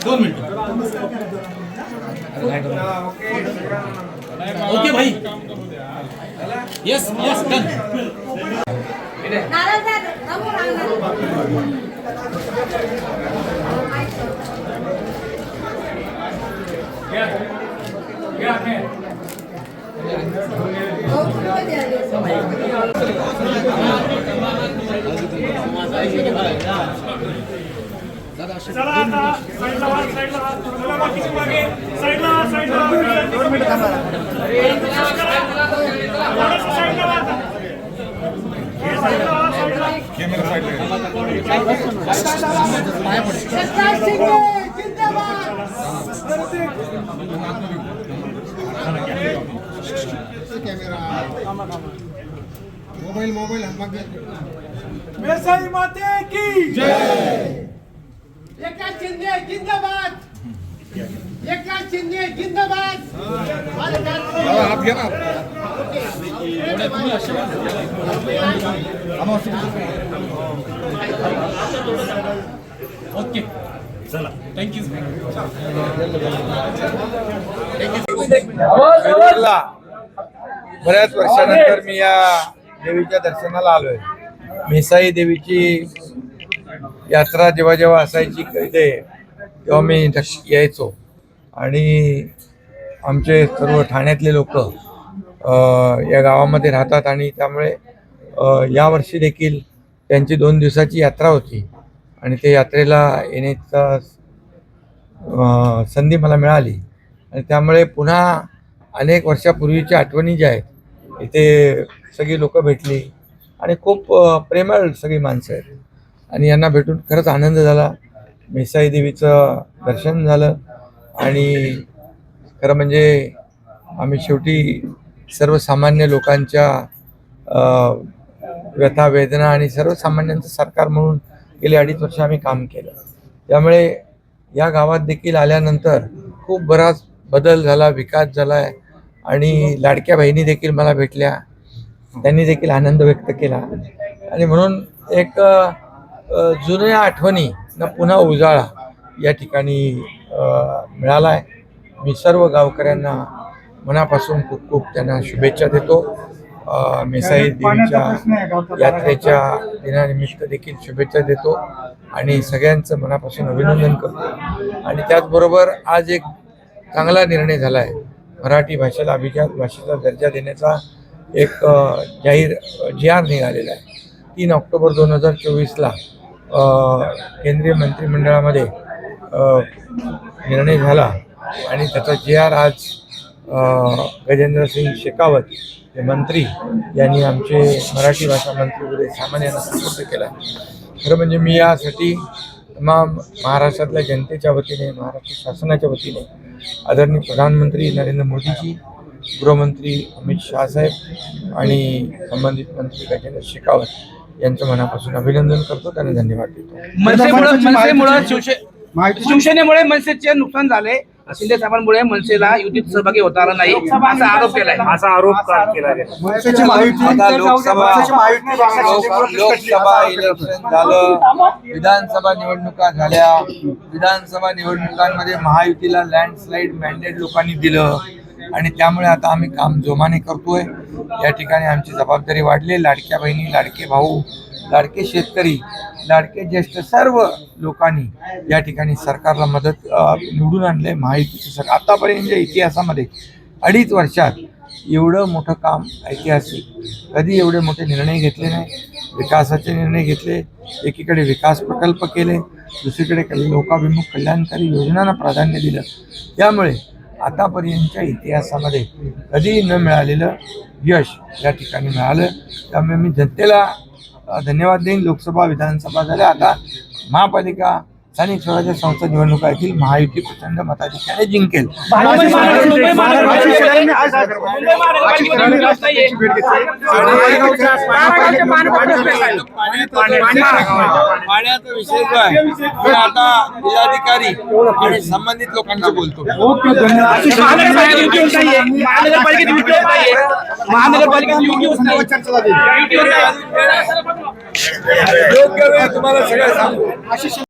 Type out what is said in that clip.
2 minute. Okay भाई, yes yes done. चला आता साईडला वा, साईडला वा. चला बाकीचे मागे साईडला वा, साईडला वा. 2 मिनिट थांबा. थोडंसं साईडला वा आता. हे साईडला वा, साईडला. कॅमेरा साईडला. मोबाईल मेसाई माते की जय। एकनाथ शिंदे जिंदाबाद, एकनाथ शिंदे जिंदाबाद। आप घ्या ना। ओके चला, थँक्यू। बऱ्याच वर्षानंतर मी या देवीच्या दर्शनाला आलोय। मेसाई देवीची यात्रा जेव्हा जेव्हा असायची इथे तेव्हा मी यायचो आणि आमचे सर्व ठाण्यातले लोक या गावामध्ये राहतात आणि त्यामुळे यावर्षी देखील त्यांची 2 दिवसाची यात्रा होती आणि त्या यात्रेला येण्याचा संधी मला मिळाली आणि त्यामुळे पुन्हा अनेक वर्षापूर्वीच्या आठवणी ज्या आहेत इथे सगळी लोक भेटली आणि खूप प्रेमळ सगळी माणसं आहेत आणि यांना भेटून खरंच आनंद झाला। मेसाई देवीचं दर्शन झालं आणि खरं म्हणजे आम्ही शेवटी सर्वसामान्य लोकांच्या व्यथा वेदना आणि सर्वसामान्यांचं सरकार म्हणून गेली 2.5 वर्ष आम्ही काम केलं। त्यामुळे या गावात देखील आल्यानंतर खूप बराच बदल झाला, विकास झाला आहे आणि लाडक्या बहिणी देखील मला भेटल्या, त्यांनी देखील आनंद व्यक्त केला आणि म्हणून एक जुन्या आठवणी ना पुन्हा उजाळा या ठिकाणी मिळाला आहे। मी सर्व गावकऱ्यांना मनापासून खूप खूप त्यांना शुभेच्छा देतो। मेसाई देवीच्या यात्रेच्या दिनानिमित्त देखील शुभेच्छा देतो आणि सगळ्यांचं मनापासून अभिनंदन करतो आणि त्याचबरोबर आज एक चांगला निर्णय झाला आहे। मराठी भाषेला अभिजात भाषेचा दर्जा देण्याचा एक जाहीर जी.आर. निघालेला आहे। 3 ऑक्टोबर 2024ला केंद्रीय मंत्रिमंडळामध्ये निर्णय झाला आणि त्याचा जी.आर. आज गजेंद्रसिंग शेखावत हे मंत्री यांनी आमचे मराठी भाषा मंत्री उदय सामंत यांना सुपूर्द केला। खरं म्हणजे मी यासाठी तमाम महाराष्ट्रातल्या जनतेच्या वतीने, महाराष्ट्र शासनाच्या वतीने आदरणीय प्रधानमंत्री नरेंद्र मोदीजी, गृहमंत्री अमित शाह साहेब आणि संबंधित मंत्री गजेंद्र शेखावत यांचं मनापासून अभिनंदन करतो, त्यांना धन्यवाद देतो। शिवसेनेमुळे मनसेचे नुकसान झाले, शिंदे साहेबांमुळे मनसेला युतीत सहभागी होता आला नाही असा आरोप केलाय। असा आरोप केला गेला। आता लोकसभा इलेक्शन झालं, विधानसभा निवडणुका झाल्या। विधानसभा निवडणुकांमध्ये महायुतीला लँडस्लाईड मॅन्डेट लोकांनी दिलं आणि त्यामुळे आता आम्ही काम जोमाने करतोय। या ठिकाणी आमची जबाबदारी वाढली। लाडक्या बहिणी, लाडके भाऊ, लाडके शेतकरी, लाडके ज्येष्ठ सर्व लोकांनी या ठिकाणी सरकारला मदत निवडून आणले। महायुतीचं सरकार आतापर्यंतच्या इतिहासामध्ये 2.5 वर्षात एवढं मोठं काम ऐतिहासिक, कधी एवढे मोठे निर्णय घेतले नाही। विकासाचे निर्णय घेतले, एकीकडे विकास प्रकल्प केले, दुसरीकडे लोकाभिमुख कल्याणकारी योजनांना प्राधान्य दिलं। त्यामुळे आतापर्यंतच्या इतिहासामध्ये कधी न मिळालेलं यश या ठिकाणी मिळालं। त्यामुळे मी जनतेला धन्यवाद देईन। लोकसभा विधानसभा झाल्या, आता महापालिका स्थानिक स्वराज्य संस्था निवडणुका येथील महायुती प्रचंड मताधिक्याने जिंकेल। पाण्याचा विषय जो आहे मी आता जिल्हाधिकारी आणि संबंधित लोकांशी बोलतो। योग्य वेळ तुम्हाला सगळं सांगू।